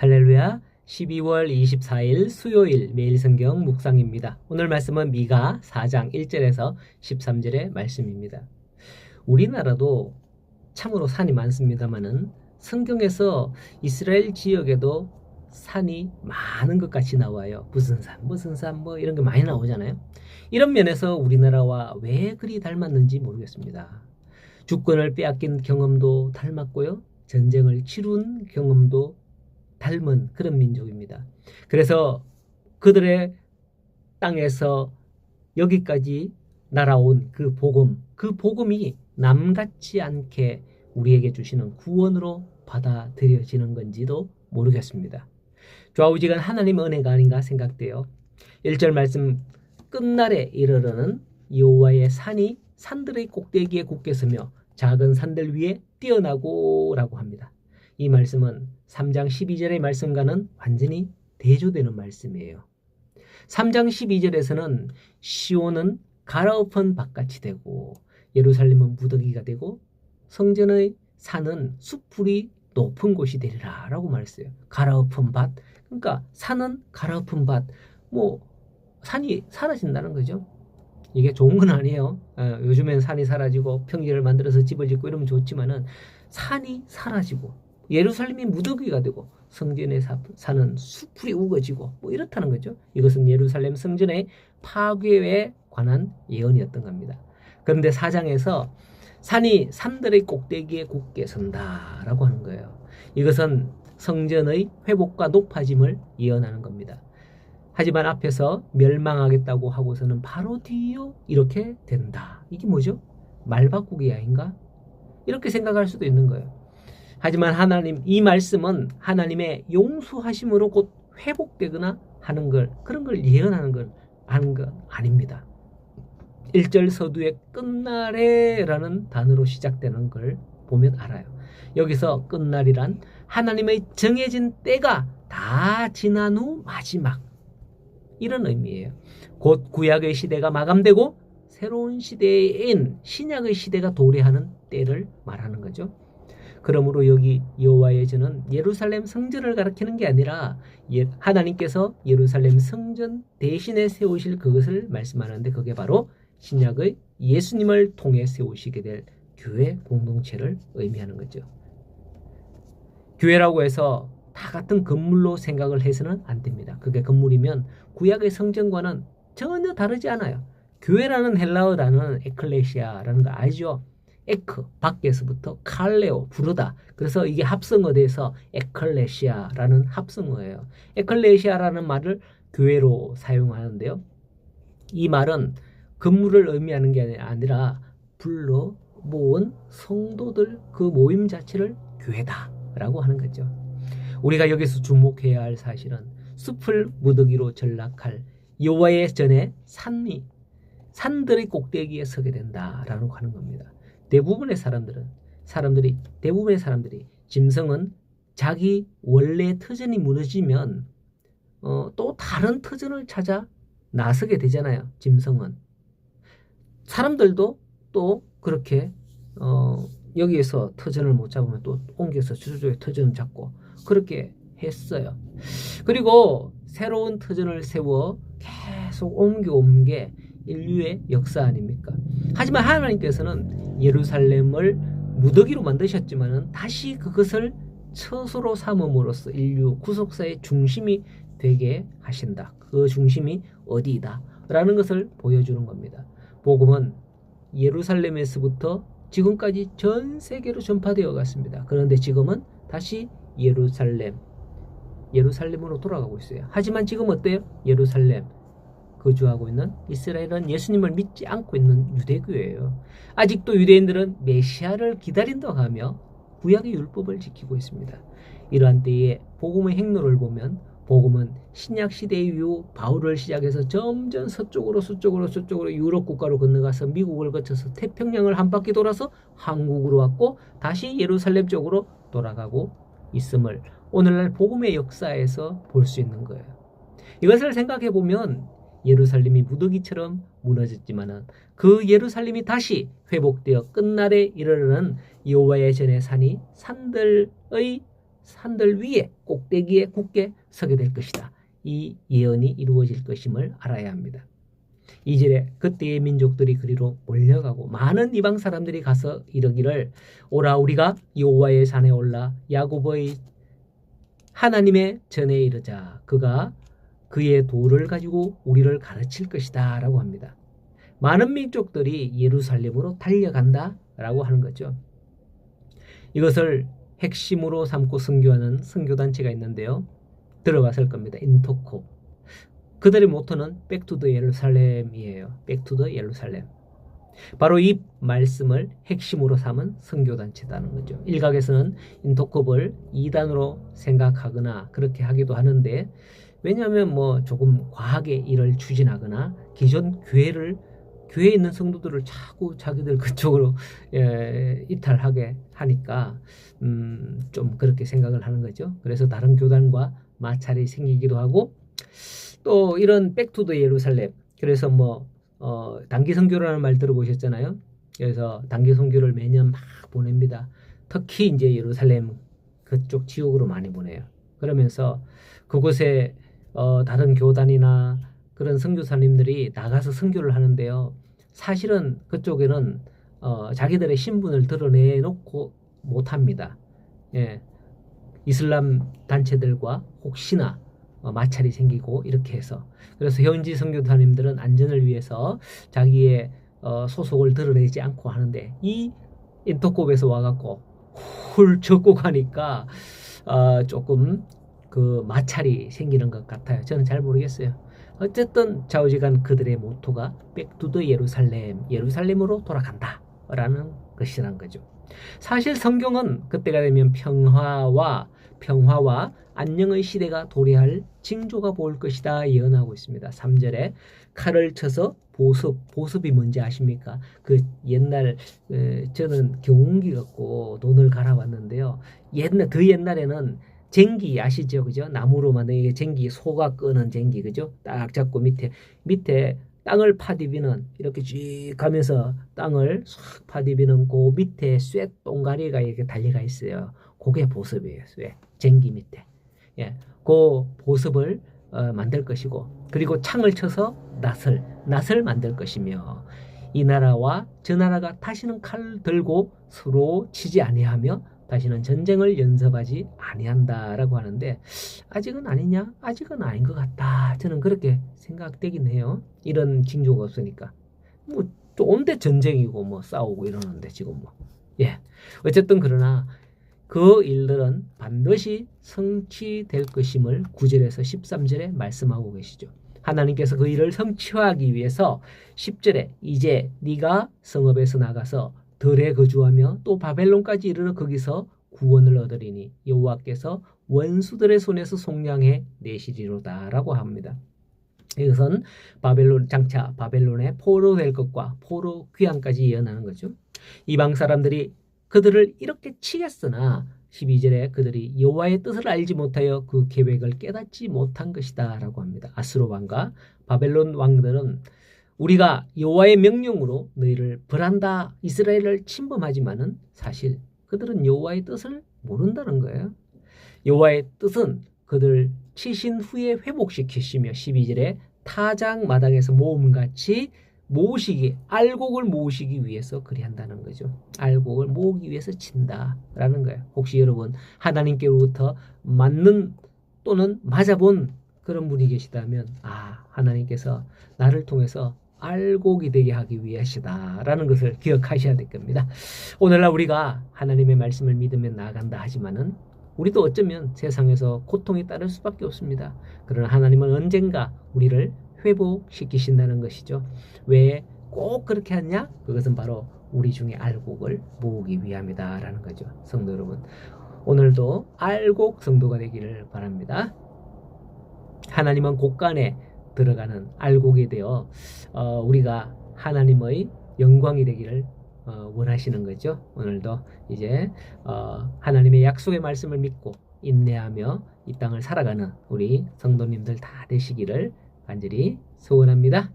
할렐루야. 12월 24일 수요일 매일 성경 묵상입니다. 오늘 말씀은 미가 4장 1절에서 13절의 말씀입니다. 우리나라도 참으로 산이 많습니다만은 성경에서 이스라엘 지역에도 산이 많은 것 같이 나와요. 무슨 산 뭐 이런 게 많이 나오잖아요. 이런 면에서 우리나라와 왜 그리 닮았는지 모르겠습니다. 주권을 빼앗긴 경험도 닮았고요. 전쟁을 치룬 경험도 닮은 그런 민족입니다. 그래서 그들의 땅에서 여기까지 날아온 그 복음이 남같지 않게 우리에게 주시는 구원으로 받아들여지는 건지도 모르겠습니다. 좌우지간 하나님의 은혜가 아닌가 생각돼요. 1절 말씀 끝날에 이르러는 여호와의 산이 산들의 꼭대기에 굳게 서며 작은 산들 위에 뛰어나고 라고 합니다. 이 말씀은 3장 12절의 말씀과는 완전히 대조되는 말씀이에요. 3장 12절에서는 시온은 갈아엎은 밭같이 되고 예루살렘은 무더기가 되고 성전의 산은 숲풀이 높은 곳이 되리라 라고 말했어요. 갈아엎은 밭, 그러니까 산은 갈아엎은 밭, 산이 사라진다는 거죠. 이게 좋은 건 아니에요. 요즘엔 산이 사라지고 평지를 만들어서 집을 짓고 이러면 좋지만은 산이 사라지고 예루살렘이 무더기가 되고 성전에 사는 숲풀이 우거지고 이렇다는 거죠. 이것은 예루살렘 성전의 파괴에 관한 예언이었던 겁니다. 그런데 4장에서 산이 산들의 꼭대기에 굳게 선다라고 하는 거예요. 이것은 성전의 회복과 높아짐을 예언하는 겁니다. 하지만 앞에서 멸망하겠다고 하고서는 바로 뒤요 이렇게 된다. 이게 뭐죠? 말 바꾸기 아닌가? 이렇게 생각할 수도 있는 거예요. 하지만 이 말씀은 하나님의 용서하심으로 곧 회복되거나 하는 그런 걸 예언하는 건 아닙니다. 1절 서두에 끝날에 라는 단어로 시작되는 걸 보면 알아요. 여기서 끝날이란 하나님의 정해진 때가 다 지난 후 마지막, 이런 의미예요. 곧 구약의 시대가 마감되고 새로운 시대인 신약의 시대가 도래하는 때를 말하는 거죠. 그러므로 여기 여호와의 전은 예루살렘 성전을 가리키는 게 아니라 하나님께서 예루살렘 성전 대신에 세우실 그것을 말씀하는데, 그게 바로 신약의 예수님을 통해 세우시게 될 교회 공동체를 의미하는 거죠. 교회라고 해서 다 같은 건물로 생각을 해서는 안 됩니다. 그게 건물이면 구약의 성전과는 전혀 다르지 않아요. 교회라는 헬라어 단어는 에클레시아라는 거 알죠? 에크, 밖에서부터, 칼레오, 부르다. 그래서 이게 합성어돼서 에클레시아라는 합성어예요. 에클레시아라는 말을 교회로 사용하는데요. 이 말은 건물을 의미하는 게 아니라 불러 모은 성도들 그 모임 자체를 교회다라고 하는 거죠. 우리가 여기서 주목해야 할 사실은 숲을 무더기로 전락할 여호와의 전에 산들의 꼭대기에 서게 된다라고 하는 겁니다. 대부분의 사람들이 짐승은 자기 원래 터전이 무너지면 또 다른 터전을 찾아 나서게 되잖아요. 짐승은. 사람들도 또 그렇게 여기에서 터전을 못 잡으면 또 옮겨서 저쪽에 터전을 잡고 그렇게 했어요. 그리고 새로운 터전을 세워 계속 옮겨온 게 인류의 역사 아닙니까? 하지만 하나님께서는 예루살렘을 무더기로 만드셨지만은 다시 그것을 처소로 삼음으로써 인류 구속사의 중심이 되게 하신다. 그 중심이 어디이다 라는 것을 보여주는 겁니다. 복음은 예루살렘에서부터 지금까지 전 세계로 전파되어 갔습니다. 그런데 지금은 다시 예루살렘으로 돌아가고 있어요. 하지만 지금 어때요? 예루살렘 거주하고 있는 이스라엘은 예수님을 믿지 않고 있는 유대교예요. 아직도 유대인들은 메시아를 기다린다고 하며 구약의 율법을 지키고 있습니다. 이러한 때에 복음의 행로를 보면 복음은 신약 시대 이후 바울을 시작해서 점점 서쪽으로 유럽 국가로 건너가서 미국을 거쳐서 태평양을 한 바퀴 돌아서 한국으로 왔고 다시 예루살렘 쪽으로 돌아가고 있음을 오늘날 복음의 역사에서 볼 수 있는 거예요. 이것을 생각해 보면 예루살렘이 무더기처럼 무너졌지만은 그 예루살렘이 다시 회복되어 끝날에 이르르는 여호와의 전의 산이 산들의 산들 위에 꼭대기에 굳게 서게 될 것이다. 이 예언이 이루어질 것임을 알아야 합니다. 2절에 그때의 민족들이 그리로 몰려가고 많은 이방 사람들이 가서 이르기를 오라 우리가 여호와의 산에 올라 야곱의 하나님의 전에 이르자 그가 그의 도를 가지고 우리를 가르칠 것이다 라고 합니다. 많은 민족들이 예루살렘으로 달려간다 라고 하는 거죠. 이것을 핵심으로 삼고 선교하는 선교단체가 있는데요. 들어봤을 겁니다. 인터콥. 그들의 모토는 백투더 예루살렘이에요. 백투더 예루살렘. 바로 이 말씀을 핵심으로 삼은 선교단체다는 거죠. 일각에서는 인터콥을 이단으로 생각하거나 그렇게 하기도 하는데 왜냐하면 뭐 조금 과하게 일을 추진하거나 기존 교회에 있는 성도들을 자꾸 자기들 그쪽으로 이탈하게 하니까 좀 그렇게 생각을 하는 거죠. 그래서 다른 교단과 마찰이 생기기도 하고 또 이런 백투더 예루살렘 그래서 뭐 단기 선교라는 말 들어보셨잖아요. 그래서 단기 선교를 매년 막 보냅니다. 특히 이제 예루살렘 그쪽 지역으로 많이 보내요. 그러면서 그곳에 다른 교단이나 그런 선교사님들이 나가서 선교를 하는데요. 사실은 그쪽에는 자기들의 신분을 드러내놓고 못합니다. 예, 이슬람 단체들과 혹시나 마찰이 생기고 이렇게 해서 그래서 현지 선교사님들은 안전을 위해서 자기의 소속을 드러내지 않고 하는데 이 인터콥에서 와갖고 훌쩍고 가니까 조금 그 마찰이 생기는 것 같아요. 저는 잘 모르겠어요. 어쨌든 좌우지간 그들의 모토가 백투더 예루살렘, 예루살렘으로 돌아간다 라는 것이란 거죠. 사실 성경은 그때가 되면 평화와 안녕의 시대가 도래할 징조가 보일 것이다 예언하고 있습니다. 3절에 칼을 쳐서 보습이 뭔지 아십니까? 그 옛날 저는 경운기 갖고 돈을 갈아봤는데요. 더 옛날에는 쟁기 아시죠? 그죠? 나무로 만든 쟁기, 소가 끄는 쟁기, 그죠? 딱 잡고 밑에 땅을 파디비는 이렇게 쭉 가면서 땅을 싹 파디비는 그 밑에 쇠 동가리가 이렇게 달려가 있어요. 그게 보습이에요. 쇠 쟁기 밑에. 예, 그 보습을 만들 것이고 그리고 창을 쳐서 낫을 만들 것이며 이 나라와 저 나라가 다시는 칼 들고 서로 치지 아니하며 다시는 전쟁을 연습하지 아니한다라고 하는데 아직은 아니냐? 아직은 아닌 것 같다. 저는 그렇게 생각되긴 해요. 이런 징조가 없으니까. 뭐 좋은데 전쟁이고 뭐 싸우고 이러는데 지금 뭐. 예. 어쨌든 그러나 그 일들은 반드시 성취될 것임을 9절에서 13절에 말씀하고 계시죠. 하나님께서 그 일을 성취하기 위해서 10절에 이제 네가 성읍에서 나가서 들에 거주하며 또 바벨론까지 이르러 거기서 구원을 얻으리니 여호와께서 원수들의 손에서 속량해 내시리로다라고 합니다. 이것은 장차 바벨론의 포로 될 것과 포로 귀환까지 예언하는 거죠. 이방 사람들이 그들을 이렇게 치겠으나 12절에 그들이 여호와의 뜻을 알지 못하여 그 계획을 깨닫지 못한 것이다 라고 합니다. 아스로 왕과 바벨론 왕들은 우리가 여호와의 명령으로 너희를 벌한다 이스라엘을 침범하지만은 사실 그들은 여호와의 뜻을 모른다는 거예요. 여호와의 뜻은 그들 치신 후에 회복시키시며 12절에 타작 마당에서 모음같이 알곡을 모으시기 위해서 그리한다는 거죠. 알곡을 모으기 위해서 친다라는 거예요. 혹시 여러분 하나님께로부터 맞는 또는 맞아본 그런 분이 계시다면 하나님께서 나를 통해서 알곡이 되게 하기 위하시다라는 것을 기억하셔야 될 겁니다. 오늘날 우리가 하나님의 말씀을 믿으며 나아간다 하지만은 우리도 어쩌면 세상에서 고통이 따를 수밖에 없습니다. 그러나 하나님은 언젠가 우리를 회복시키신다는 것이죠. 왜 꼭 그렇게 하냐? 그것은 바로 우리 중에 알곡을 모으기 위함이다라는 거죠. 성도 여러분, 오늘도 알곡 성도가 되기를 바랍니다. 하나님은 곳간에 들어가는 알곡이 되어 우리가 하나님의 영광이 되기를 원하시는 거죠. 오늘도 이제 하나님의 약속의 말씀을 믿고 인내하며 이 땅을 살아가는 우리 성도님들 다 되시기를 간절히 소원합니다.